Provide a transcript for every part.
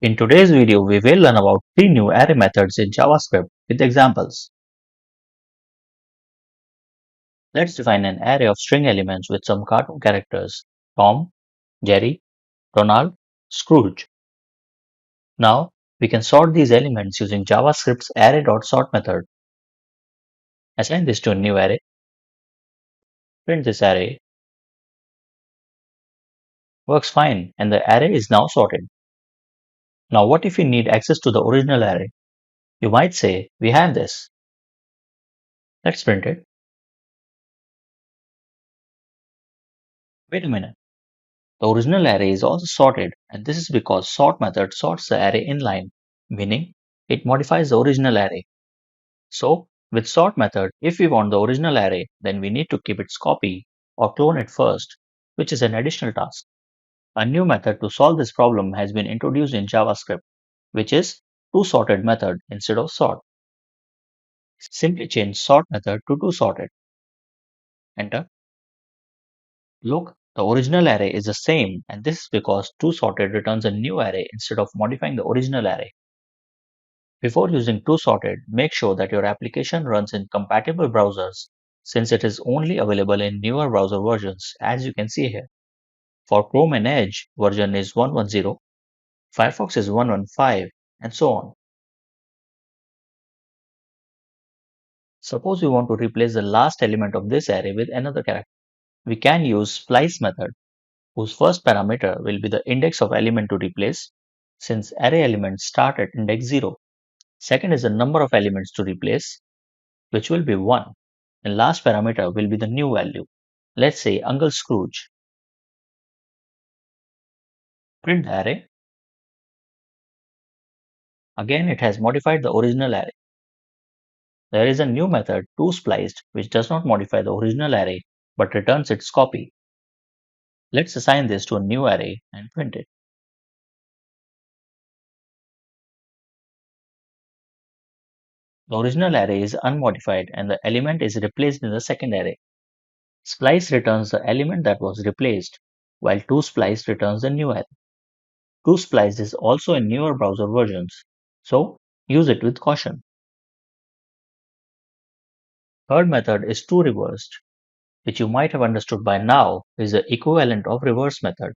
In today's video, we will learn about three new array methods in JavaScript with examples. Let's define an array of string elements with some cartoon characters: Tom, Jerry, Ronald, Scrooge. Now, we can sort these elements using JavaScript's array.sort method. Assign this to a new array, print this array, works fine, and the array is now sorted. Now, what if we need access to the original array? You might say, we have this. Let's print it. Wait a minute. The original array is also sorted, and this is because sort method sorts the array inline, meaning it modifies the original array. So, with sort method, if we want the original array, then we need to keep its copy or clone it first, which is an additional task. A new method to solve this problem has been introduced in JavaScript, which is toSorted method instead of sort. Simply change sort method to toSorted. Enter. Look, the original array is the same, and this is because toSorted returns a new array instead of modifying the original array. Before using toSorted, make sure that your application runs in compatible browsers, since it is only available in newer browser versions, as you can see here. For Chrome and Edge, version is 1.10, Firefox is 1.15, and so on. Suppose we want to replace the last element of this array with another character. We can use splice method, whose first parameter will be the index of element to replace, since array elements start at index 0. Second is the number of elements to replace, which will be 1, and last parameter will be the new value. Let's say Uncle Scrooge. Print the array. Again, it has modified the original array. There is a new method, toSpliced, which does not modify the original array but returns its copy. Let's assign this to a new array and print it. The original array is unmodified and the element is replaced in the second array. Splice returns the element that was replaced, while toSpliced returns the new array. toSpliced is also in newer browser versions, so use it with caution. Third method is toReversed, which you might have understood by now is the equivalent of reverse method.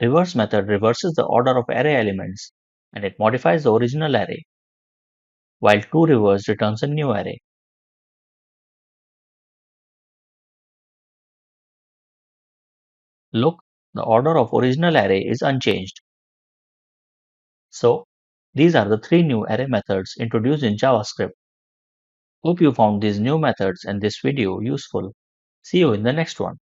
Reverse method reverses the order of array elements and it modifies the original array, while toReversed returns a new array. Look, the order of original array is unchanged. So, these are the three new array methods introduced in JavaScript. Hope you found these new methods and this video useful. See you in the next one.